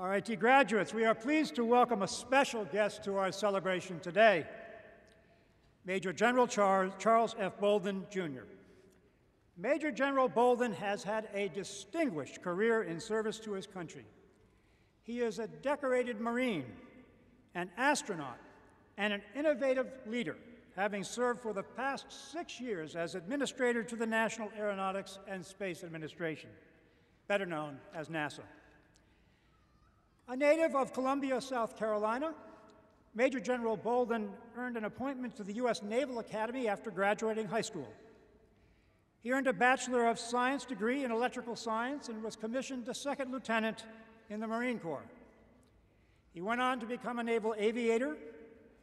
RIT graduates, we are pleased to welcome a special guest to our celebration today, Major General Charles F. Bolden, Jr. Major General Bolden has had a distinguished career in service to his country. He is a decorated Marine, an astronaut, and an innovative leader, having served for the past 6 years as Administrator to the National Aeronautics and Space Administration, better known as NASA. A native of Columbia, South Carolina, Major General Bolden earned an appointment to the U.S. Naval Academy after graduating high school. He earned a Bachelor of Science degree in Electrical Science and was commissioned a second lieutenant in the Marine Corps. He went on to become a naval aviator,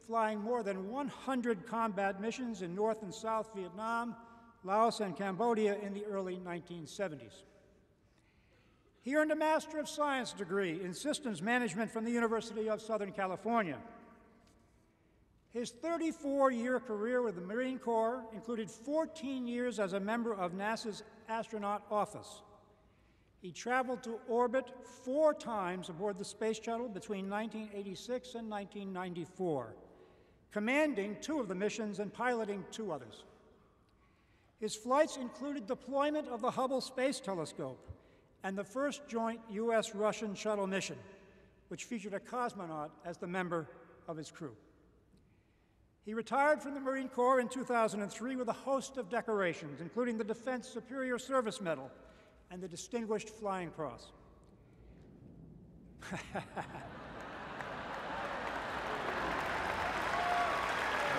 flying more than 100 combat missions in North and South Vietnam, Laos, and Cambodia in the early 1970s. He earned a Master of Science degree in Systems Management from the University of Southern California. His 34-year career with the Marine Corps included 14 years as a member of NASA's astronaut office. He traveled to orbit 4 times aboard the Space Shuttle between 1986 and 1994, commanding 2 of the missions and piloting 2 others. His flights included deployment of the Hubble Space Telescope and the first joint U.S.-Russian shuttle mission, which featured a cosmonaut as the member of his crew. He retired from the Marine Corps in 2003 with a host of decorations, including the Defense Superior Service Medal and the Distinguished Flying Cross. There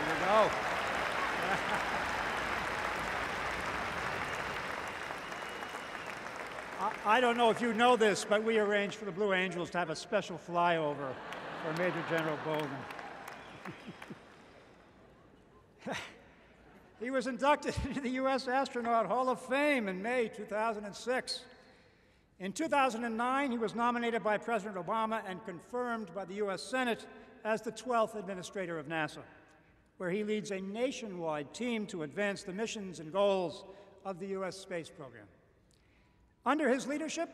you go. I don't know if you know this, but we arranged for the Blue Angels to have a special flyover for Major General Bolden. He was inducted into the U.S. Astronaut Hall of Fame in May 2006. In 2009, he was nominated by President Obama and confirmed by the U.S. Senate as the 12th Administrator of NASA, where he leads a nationwide team to advance the missions and goals of the U.S. space program. Under his leadership,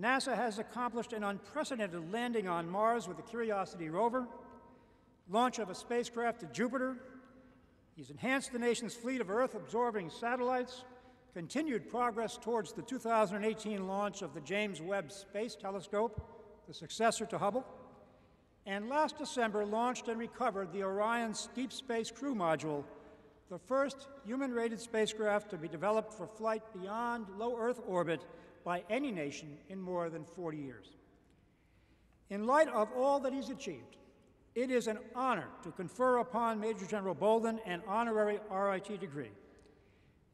NASA has accomplished an unprecedented landing on Mars with the Curiosity rover, launch of a spacecraft to Jupiter. He's enhanced the nation's fleet of Earth-absorbing satellites, continued progress towards the 2018 launch of the James Webb Space Telescope, the successor to Hubble, and last December launched and recovered the Orion Deep Space Crew Module, the first human-rated spacecraft to be developed for flight beyond low Earth orbit by any nation in more than 40 years. In light of all that he's achieved, it is an honor to confer upon Major General Bolden an honorary RIT degree.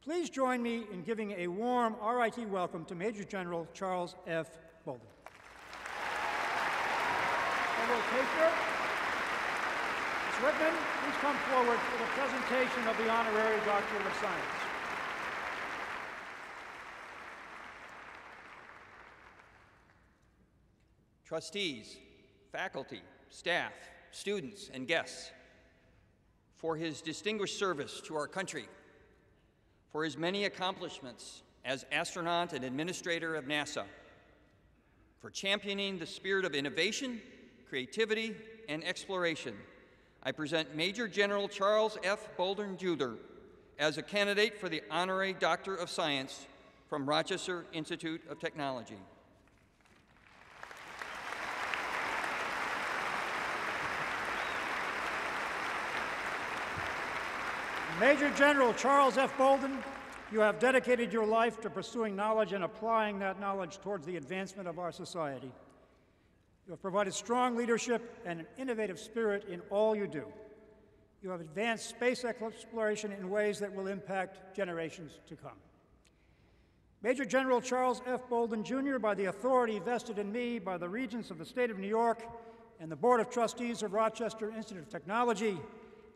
Please join me in giving a warm RIT welcome to Major General Charles F. Bolden. General Taker, Ms. Whitman, please come forward for the presentation of the Honorary Doctorate of Science. Trustees, faculty, staff, students, and guests, for his distinguished service to our country, for his many accomplishments as astronaut and administrator of NASA, for championing the spirit of innovation, creativity, and exploration, I present Major General Charles F. Bolden, Jr. as a candidate for the Honorary Doctor of Science from Rochester Institute of Technology. Major General Charles F. Bolden, you have dedicated your life to pursuing knowledge and applying that knowledge towards the advancement of our society. You have provided strong leadership and an innovative spirit in all you do. You have advanced space exploration in ways that will impact generations to come. Major General Charles F. Bolden, Jr., by the authority vested in me by the Regents of the State of New York and the Board of Trustees of Rochester Institute of Technology,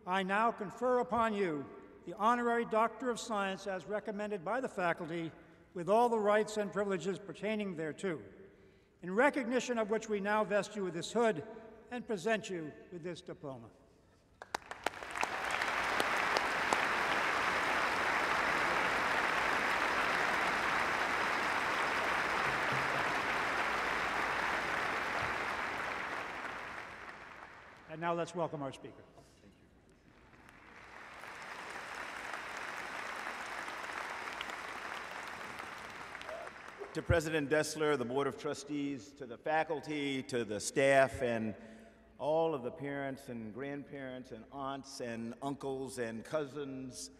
I now confer upon you the Honorary Doctor of Science as recommended by the faculty, with all the rights and privileges pertaining thereto, in recognition of which we now vest you with this hood and present you with this diploma. And now let's welcome our speaker. To President Dessler, the Board of Trustees, to the faculty, to the staff, and all of the parents and grandparents and aunts and uncles and cousins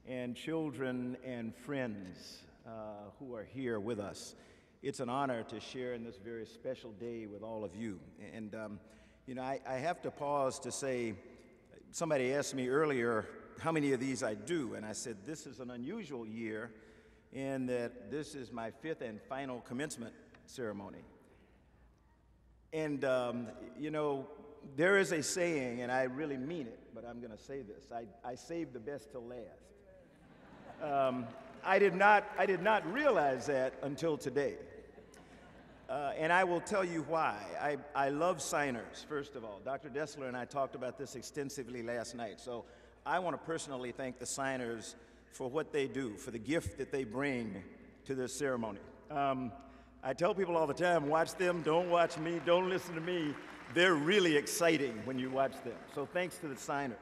and children and friends who are here with us. It's an honor to share in this very special day with all of you. And, you know, I have to pause to say, somebody asked me earlier how many of these I do, and I said this is an unusual year in that this is my 5th and final commencement ceremony. And, you know, there is a saying, and I really mean it, but I'm going to say this. I saved the best till last. I did not realize that until today. And I will tell you why. I love signers, first of all. Dr. Dessler and I talked about this extensively last night. So I want to personally thank the signers for what they do, for the gift that they bring to this ceremony. I tell people all the time, watch them, don't watch me, don't listen to me. They're really exciting when you watch them. So thanks to the signers.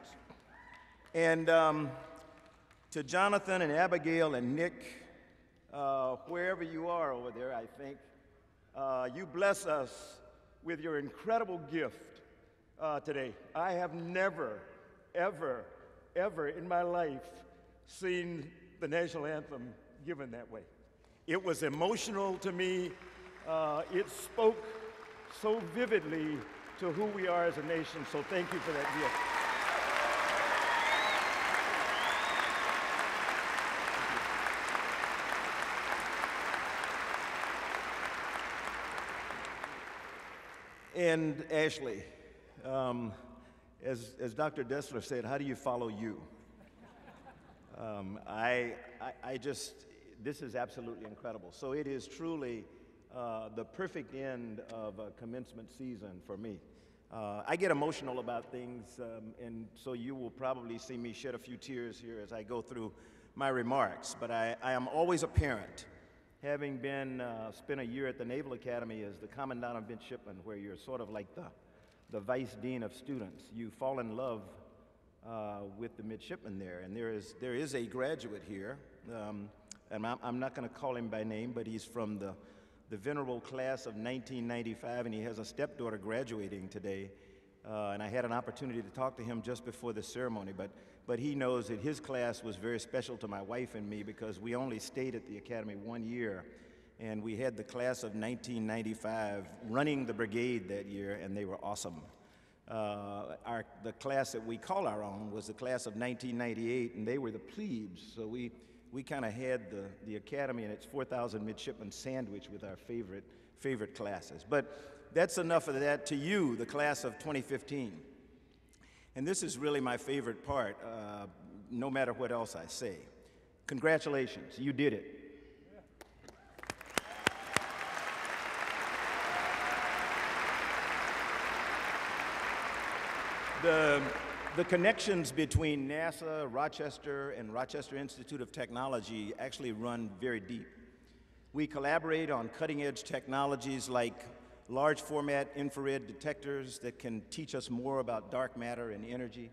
And to Jonathan and Abigail and Nick, wherever you are over there, I think, you bless us with your incredible gift today. I have never, ever, ever in my life seen the national anthem given that way. It was emotional to me. It spoke so vividly to who we are as a nation, so thank you for that gift. And Ashley, as Dr. Dessler said, how do you follow you? This is absolutely incredible. So it is truly the perfect end of a commencement season for me. I get emotional about things, and so you will probably see me shed a few tears here as I go through my remarks. But I am always a parent, having been spent a year at the Naval Academy as the Commandant of Midshipmen, where you're sort of like the Vice Dean of students. You fall in love with the midshipmen there, and there is a graduate here, and I'm not going to call him by name, but he's from the venerable class of 1995, and he has a stepdaughter graduating today, and I had an opportunity to talk to him just before the ceremony, but he knows that his class was very special to my wife and me because we only stayed at the Academy 1 year, and we had the class of 1995 running the brigade that year, and they were awesome. The class that we call our own was the class of 1998, and they were the plebes, so we kind of had the Academy and its 4,000 midshipmen sandwich with our favorite classes. But that's enough of that. To you, the class of 2015. And this is really my favorite part, no matter what else I say. Congratulations, you did it. The connections between NASA, Rochester, and Rochester Institute of Technology actually run very deep. We collaborate on cutting-edge technologies like large format infrared detectors that can teach us more about dark matter and energy,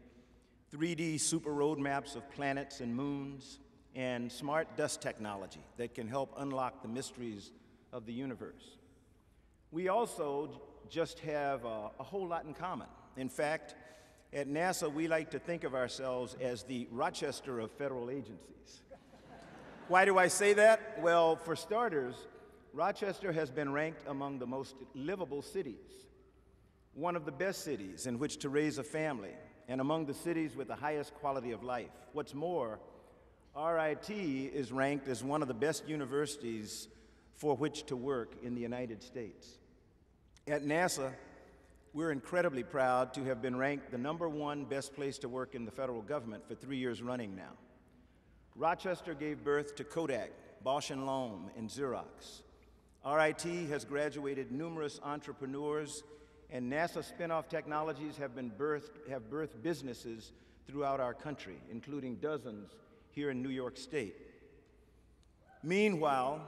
3D super roadmaps of planets and moons, and smart dust technology that can help unlock the mysteries of the universe. We also just have a whole lot in common. In fact, at NASA, we like to think of ourselves as the Rochester of federal agencies. Why do I say that? Well, for starters, Rochester has been ranked among the most livable cities, one of the best cities in which to raise a family, and among the cities with the highest quality of life. What's more, RIT is ranked as one of the best universities for which to work in the United States. At NASA, we're incredibly proud to have been ranked the #1 best place to work in the federal government for 3 years running now. Rochester gave birth to Kodak, Bausch & Lomb, and Xerox. RIT has graduated numerous entrepreneurs, and NASA spinoff technologies have birthed businesses throughout our country, including dozens here in New York State. Meanwhile,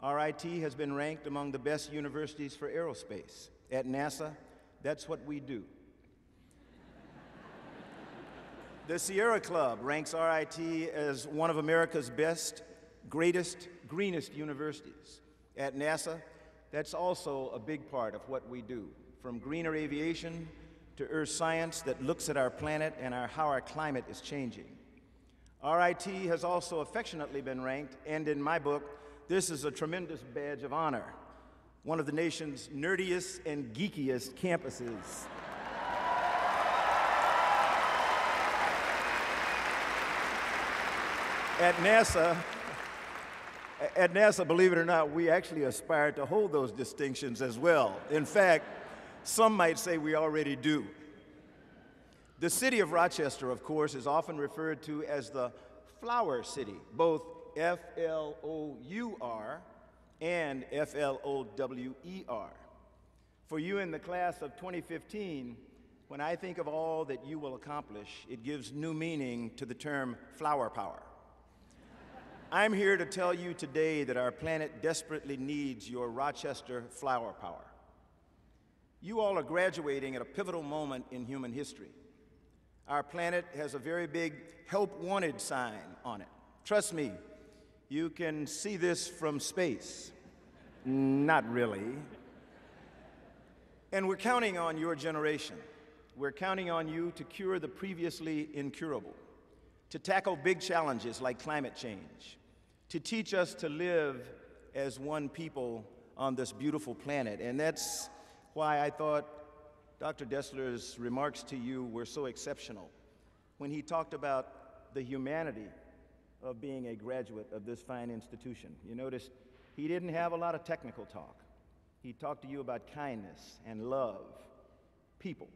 RIT has been ranked among the best universities for aerospace. At NASA, that's what we do. The Sierra Club ranks RIT as one of America's best, greatest, greenest universities. At NASA, that's also a big part of what we do, from greener aviation to earth science that looks at our planet and how our climate is changing. RIT has also affectionately been ranked, and in my book, this is a tremendous badge of honor, one of the nation's nerdiest and geekiest campuses. At NASA, believe it or not, we actually aspire to hold those distinctions as well. In fact, some might say we already do. The city of Rochester, of course, is often referred to as the Flower City, both F-L-O-U-R and F-L-O-W-E-R. For you in the class of 2015, when I think of all that you will accomplish, it gives new meaning to the term flower power. I'm here to tell you today that our planet desperately needs your Rochester flower power. You all are graduating at a pivotal moment in human history. Our planet has a very big help wanted sign on it. Trust me, you can see this from space. Not really. And we're counting on your generation. We're counting on you to cure the previously incurable, to tackle big challenges like climate change, to teach us to live as one people on this beautiful planet. And that's why I thought Dr. Dessler's remarks to you were so exceptional when he talked about the humanity of being a graduate of this fine institution. You noticed he didn't have a lot of technical talk. He talked to you about kindness and love, people.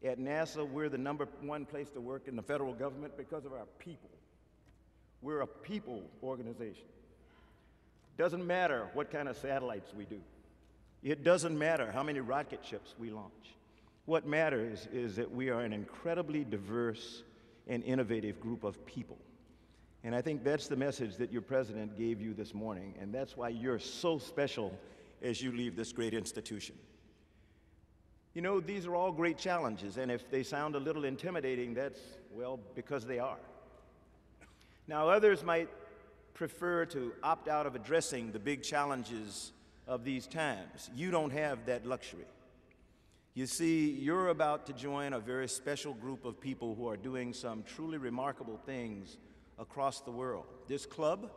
At NASA, we're the #1 place to work in the federal government because of our people. We're a people organization. Doesn't matter what kind of satellites we do. It doesn't matter how many rocket ships we launch. What matters is that we are an incredibly diverse and innovative group of people. And I think that's the message that your president gave you this morning, and that's why you're so special as you leave this great institution. You know, these are all great challenges, and if they sound a little intimidating, that's, well, because they are. Now, others might prefer to opt out of addressing the big challenges of these times. You don't have that luxury. You see, you're about to join a very special group of people who are doing some truly remarkable things across the world. This club,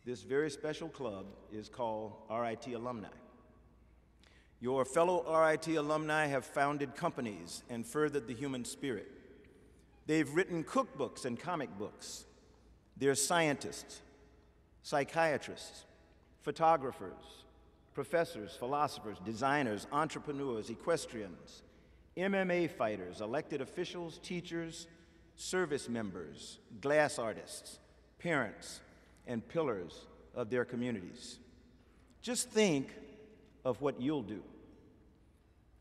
this very special club, is called RIT Alumni. Your fellow RIT alumni have founded companies and furthered the human spirit. They've written cookbooks and comic books. They're scientists, psychiatrists, photographers, professors, philosophers, designers, entrepreneurs, equestrians, MMA fighters, elected officials, teachers, service members, glass artists, parents, and pillars of their communities. Just think of what you'll do.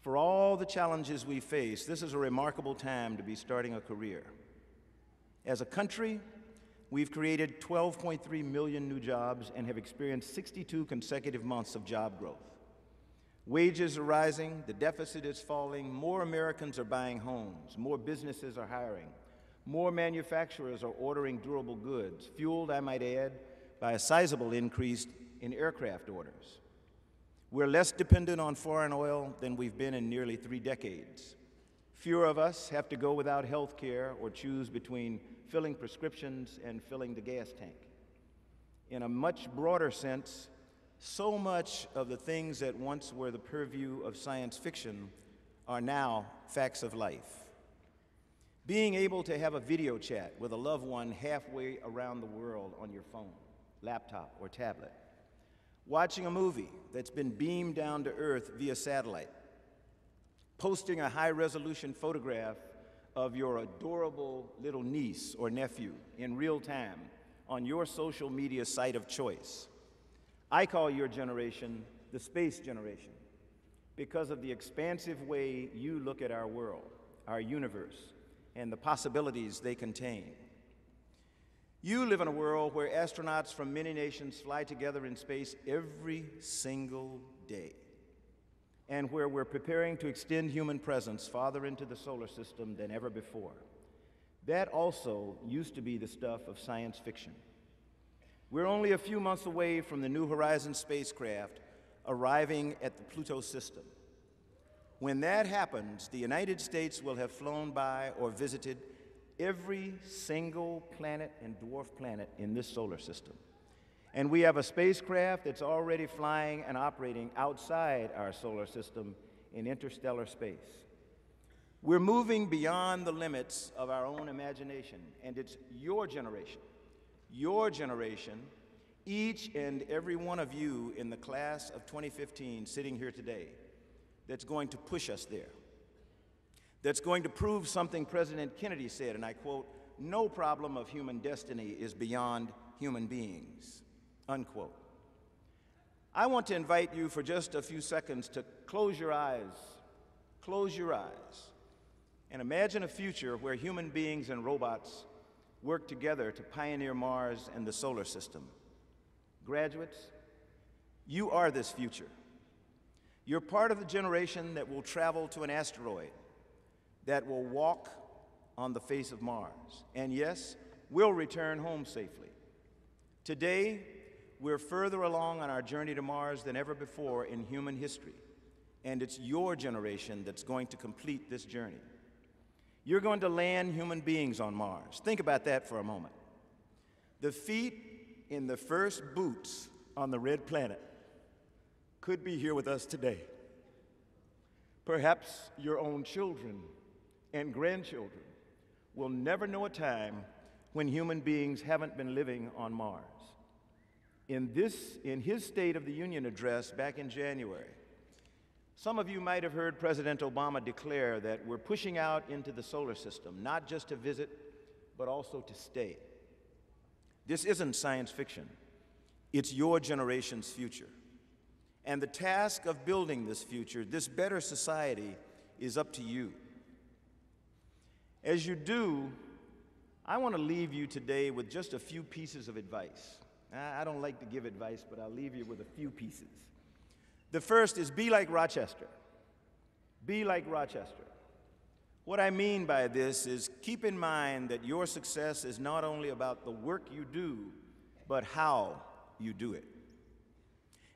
For all the challenges we face, this is a remarkable time to be starting a career. As a country, we've created 12.3 million new jobs and have experienced 62 consecutive months of job growth. Wages are rising, the deficit is falling, more Americans are buying homes, more businesses are hiring, more manufacturers are ordering durable goods, fueled, I might add, by a sizable increase in aircraft orders. We're less dependent on foreign oil than we've been in nearly 3 decades. Fewer of us have to go without health care or choose between filling prescriptions and filling the gas tank. In a much broader sense, so much of the things that once were the purview of science fiction are now facts of life. Being able to have a video chat with a loved one halfway around the world on your phone, laptop, or tablet. Watching a movie that's been beamed down to Earth via satellite. Posting a high-resolution photograph of your adorable little niece or nephew in real time on your social media site of choice. I call your generation the space generation because of the expansive way you look at our world, our universe, and the possibilities they contain. You live in a world where astronauts from many nations fly together in space every single day, and where we're preparing to extend human presence farther into the solar system than ever before. That also used to be the stuff of science fiction. We're only a few months away from the New Horizons spacecraft arriving at the Pluto system. When that happens, the United States will have flown by or visited every single planet and dwarf planet in this solar system. And we have a spacecraft that's already flying and operating outside our solar system in interstellar space. We're moving beyond the limits of our own imagination, and it's your generation, each and every one of you in the class of 2015 sitting here today, that's going to push us there, that's going to prove something President Kennedy said, and I quote, "No problem of human destiny is beyond human beings," unquote. I want to invite you for just a few seconds to close your eyes, and imagine a future where human beings and robots work together to pioneer Mars and the solar system. Graduates, you are this future. You're part of the generation that will travel to an asteroid, that will walk on the face of Mars, and yes, will return home safely. Today, we're further along on our journey to Mars than ever before in human history, and it's your generation that's going to complete this journey. You're going to land human beings on Mars. Think about that for a moment. The feet in the first boots on the red planet could be here with us today. Perhaps your own children and grandchildren will never know a time when human beings haven't been living on Mars. In his State of the Union address back in January, some of you might have heard President Obama declare that we're pushing out into the solar system, not just to visit, but also to stay. This isn't science fiction. It's your generation's future. And the task of building this future, this better society, is up to you. As you do, I want to leave you today with just a few pieces of advice. I don't like to give advice, but I'll leave you with a few pieces. The first is be like Rochester. Be like Rochester. What I mean by this is keep in mind that your success is not only about the work you do, but how you do it.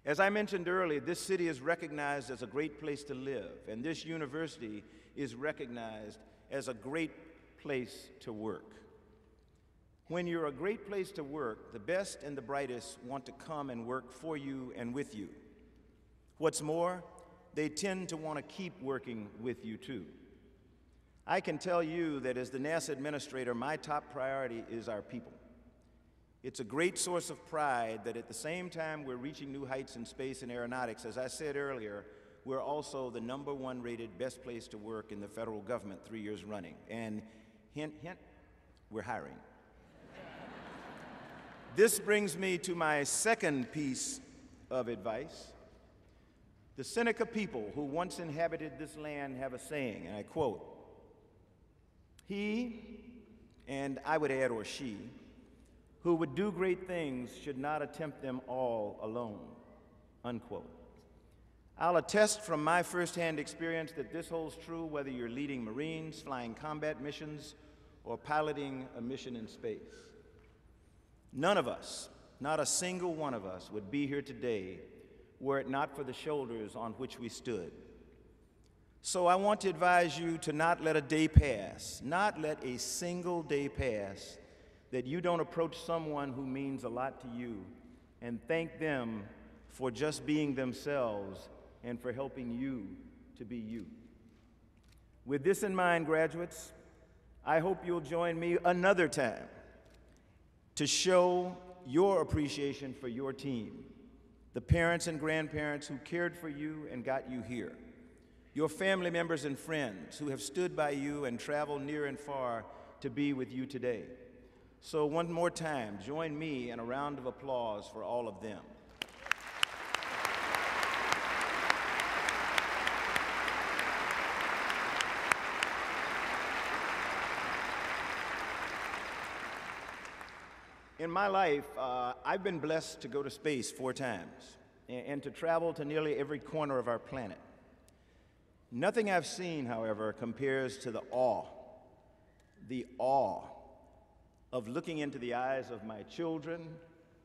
As I mentioned earlier, this city is recognized as a great place to live, and this university is recognized as a great place to work. When you're a great place to work, the best and the brightest want to come and work for you and with you. What's more, they tend to want to keep working with you too. I can tell you that as the NASA administrator, my top priority is our people. It's a great source of pride that at the same time we're reaching new heights in space and aeronautics, as I said earlier, we're also the #1 rated best place to work in the federal government 3 years running. And hint, hint, we're hiring. This brings me to my second piece of advice. The Seneca people who once inhabited this land have a saying, and I quote, "He," and I would add, or she, "who would do great things should not attempt them all alone," unquote. I'll attest from my firsthand experience that this holds true whether you're leading Marines, flying combat missions, or piloting a mission in space. None of us, not a single one of us, would be here today were it not for the shoulders on which we stood. So I want to advise you to not let a day pass, not let a single day pass, that you don't approach someone who means a lot to you and thank them for just being themselves and for helping you to be you. With this in mind, graduates, I hope you'll join me another time to show your appreciation for your team, the parents and grandparents who cared for you and got you here, your family members and friends who have stood by you and traveled near and far to be with you today. So one more time, join me in a round of applause for all of them. In my life, I've been blessed to go to space 4 times and to travel to nearly every corner of our planet. Nothing I've seen, however, compares to the awe, the awe of looking into the eyes of my children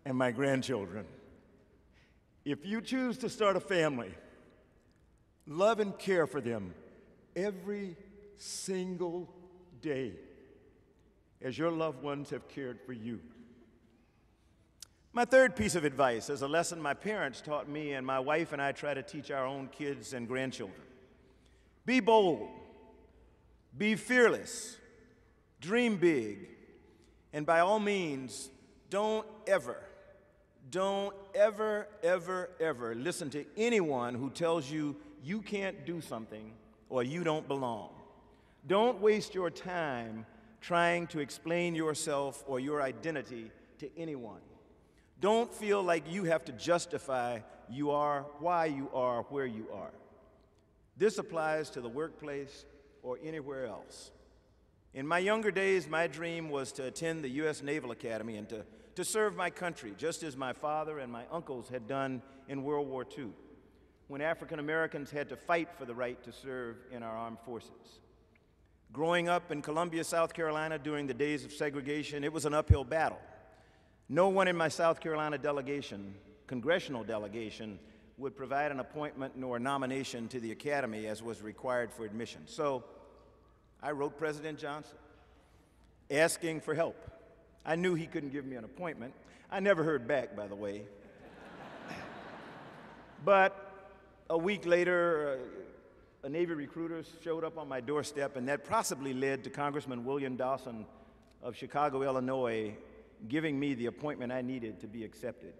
and my grandchildren. If you choose to start a family, love and care for them every single day as your loved ones have cared for you. My third piece of advice is a lesson my parents taught me and my wife and I try to teach our own kids and grandchildren. Be bold, be fearless, dream big, and by all means, don't ever, ever listen to anyone who tells you you can't do something or you don't belong. Don't waste your time trying to explain yourself or your identity to anyone. Don't feel like you have to justify you are, why you are, where you are. This applies to the workplace or anywhere else. In my younger days, my dream was to attend the U.S. Naval Academy and to serve my country, just as my father and my uncles had done in World War II, when African Americans had to fight for the right to serve in our armed forces. Growing up in Columbia, South Carolina during the days of segregation, it was an uphill battle. No one in my South Carolina delegation, congressional delegation, would provide an appointment nor nomination to the Academy as was required for admission. So I wrote President Johnson asking for help. I knew he couldn't give me an appointment. I never heard back, by the way. But a week later, a Navy recruiter showed up on my doorstep, and that possibly led to Congressman William Dawson of Chicago, Illinois, giving me the appointment I needed to be accepted.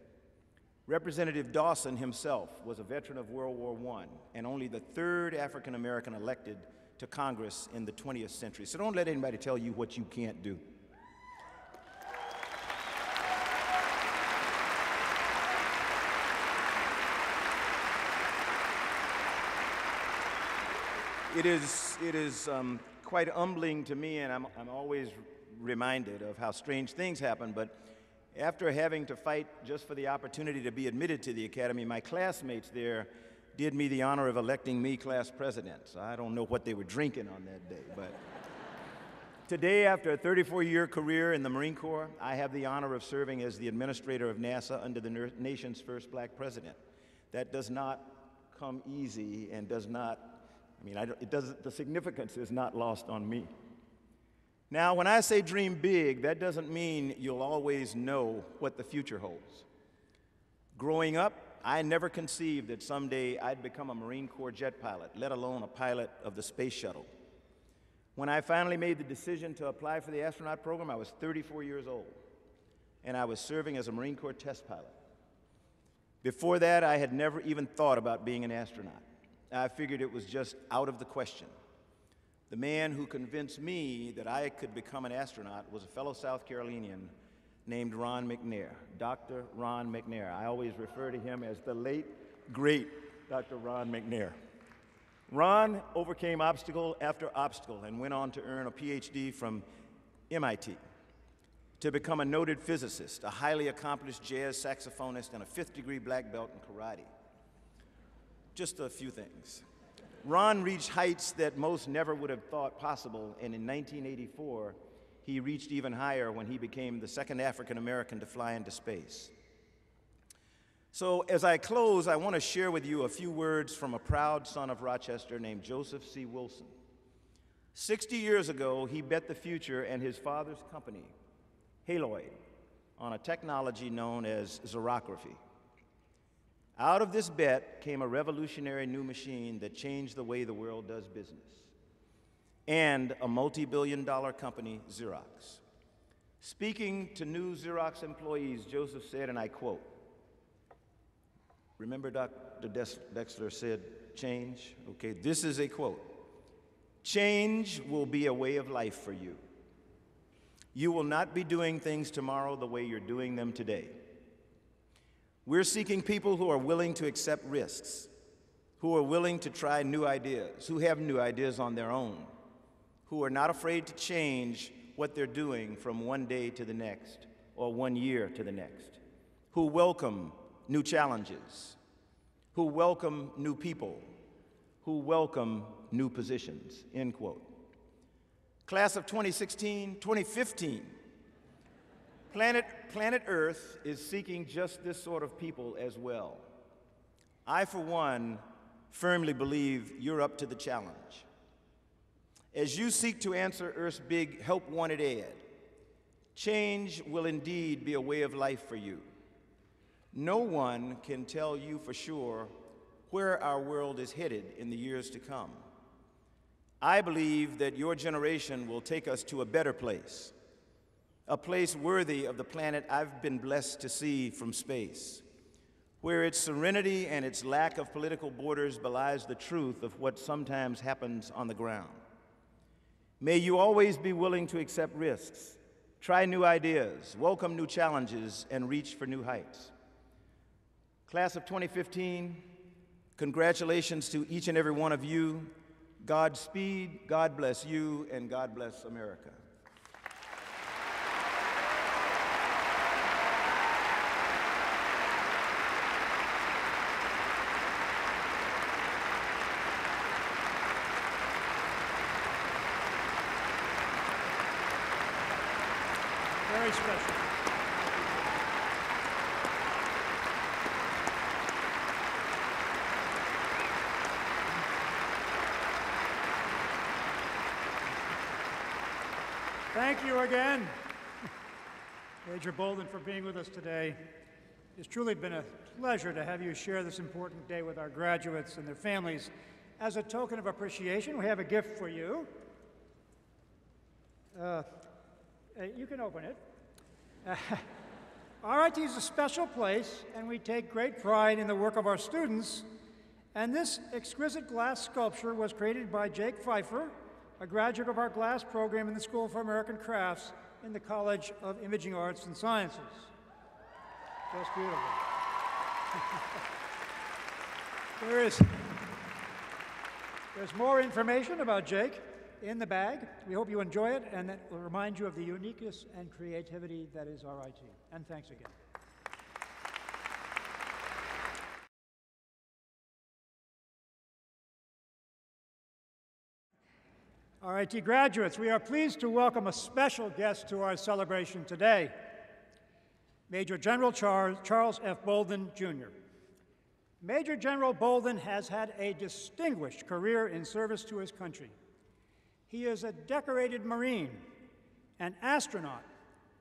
Representative Dawson himself was a veteran of World War I and only the third African American elected to Congress in the 20th century. So don't let anybody tell you what you can't do. It is quite humbling to me, and I'm always reminded of how strange things happen, but after having to fight just for the opportunity to be admitted to the Academy, my classmates there did me the honor of electing me class president. So I don't know what they were drinking on that day, but today, after a 34-year career in the Marine Corps, I have the honor of serving as the administrator of NASA under the nation's first black president. That does not come easy and does not, the significance is not lost on me. Now, when I say dream big, that doesn't mean you'll always know what the future holds. Growing up, I never conceived that someday I'd become a Marine Corps jet pilot, let alone a pilot of the space shuttle. When I finally made the decision to apply for the astronaut program, I was 34 years old, and I was serving as a Marine Corps test pilot. Before that, I had never even thought about being an astronaut. I figured it was just out of the question. The man who convinced me that I could become an astronaut was a fellow South Carolinian named Ron McNair, Dr. Ron McNair. I always refer to him as the late, great Dr. Ron McNair. Ron overcame obstacle after obstacle and went on to earn a PhD from MIT, to become a noted physicist, a highly accomplished jazz saxophonist, and a fifth-degree black belt in karate. Just a few things. Ron reached heights that most never would have thought possible, and in 1984, he reached even higher when he became the second African American to fly into space. So as I close, I want to share with you a few words from a proud son of Rochester named Joseph C. Wilson. 60 years ago, he bet the future and his father's company, Haloid, on a technology known as xerography. Out of this bet came a revolutionary new machine that changed the way the world does business, and a multi-billion-dollar company, Xerox. Speaking to new Xerox employees, Joseph said, and I quote, remember Dr. Dexler said change? Okay, this is a quote. Change will be a way of life for you. You will not be doing things tomorrow the way you're doing them today. We're seeking people who are willing to accept risks, who are willing to try new ideas, who have new ideas on their own, who are not afraid to change what they're doing from one day to the next or 1 year to the next, who welcome new challenges, who welcome new people, who welcome new positions, end quote. Class of 2015, Planet Earth is seeking just this sort of people as well. I, for one, firmly believe you're up to the challenge. As you seek to answer Earth's big help wanted ad, change will indeed be a way of life for you. No one can tell you for sure where our world is headed in the years to come. I believe that your generation will take us to a better place, a place worthy of the planet I've been blessed to see from space, where its serenity and its lack of political borders belies the truth of what sometimes happens on the ground. May you always be willing to accept risks, try new ideas, welcome new challenges, and reach for new heights. Class of 2015, congratulations to each and every one of you. Godspeed, God bless you, and God bless America. Very special. Thank you again, Major Bolden, for being with us today. It's truly been a pleasure to have you share this important day with our graduates and their families. As a token of appreciation, we have a gift for you. You can open it. RIT is a special place, and we take great pride in the work of our students. And this exquisite glass sculpture was created by Jake Pfeiffer, a graduate of our glass program in the School for American Crafts in the College of Imaging Arts and Sciences. Just beautiful. There's more information about Jake in the bag. We hope you enjoy it, and that will remind you of the uniqueness and creativity that is RIT. And thanks again. RIT graduates, we are pleased to welcome a special guest to our celebration today, Major General Charles F. Bolden, Jr. Major General Bolden has had a distinguished career in service to his country. He is a decorated Marine, an astronaut,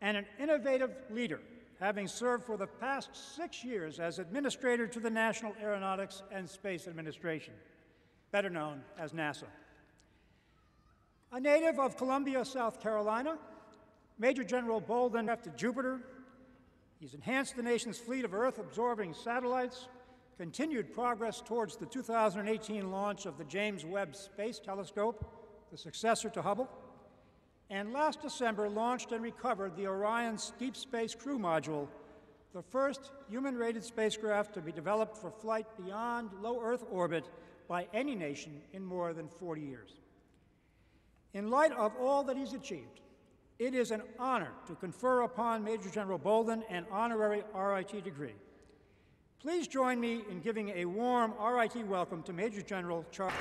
and an innovative leader, having served for the past 6 years as Administrator to the National Aeronautics and Space Administration, better known as NASA. A native of Columbia, South Carolina, Major General Bolden left to Jupiter. He's enhanced the nation's fleet of Earth-absorbing satellites, continued progress towards the 2018 launch of the James Webb Space Telescope, the successor to Hubble, and last December launched and recovered the Orion Deep Space Crew Module, the first human-rated spacecraft to be developed for flight beyond low Earth orbit by any nation in more than 40 years. In light of all that he's achieved, it is an honor to confer upon Major General Bolden an honorary RIT degree. Please join me in giving a warm RIT welcome to Major General Charles.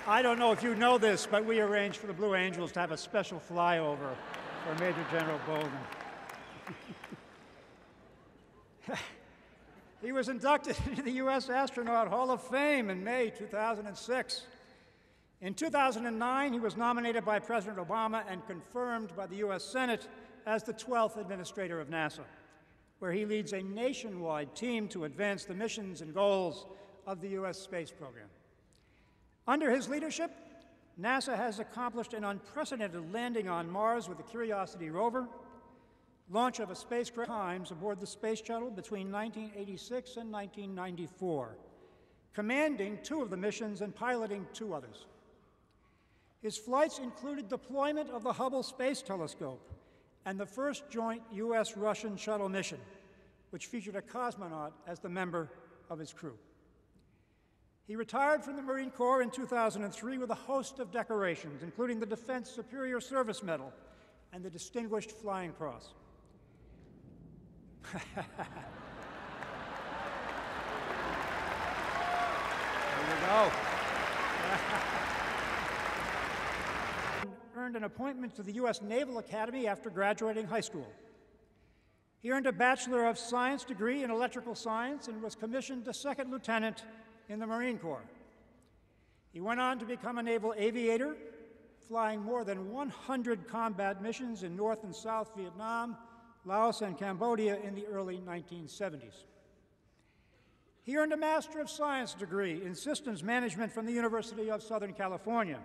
I don't know if you know this, but we arranged for the Blue Angels to have a special flyover for Major General Bolden. He was inducted into the U.S. Astronaut Hall of Fame in May 2006. In 2009, he was nominated by President Obama and confirmed by the U.S. Senate as the 12th Administrator of NASA, where he leads a nationwide team to advance the missions and goals of the U.S. space program. Under his leadership, NASA has accomplished an unprecedented landing on Mars with the Curiosity rover, launch of a spacecraft times aboard the Space Shuttle between 1986 and 1994, commanding 2 of the missions and piloting 2 others. His flights included deployment of the Hubble Space Telescope and the first joint U.S.-Russian shuttle mission, which featured a cosmonaut as the member of his crew. He retired from the Marine Corps in 2003 with a host of decorations, including the Defense Superior Service Medal and the Distinguished Flying Cross. There you go. earned an appointment to the U.S. Naval Academy after graduating high school. He earned a Bachelor of Science degree in electrical science and was commissioned a second lieutenant in the Marine Corps. He went on to become a naval aviator, flying more than 100 combat missions in North and South Vietnam, Laos, and Cambodia in the early 1970s. He earned a Master of Science degree in Systems Management from the University of Southern California.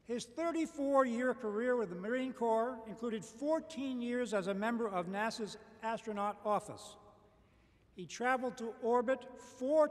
His 34-year career with the Marine Corps included 14 years as a member of NASA's astronaut office. He traveled to orbit 4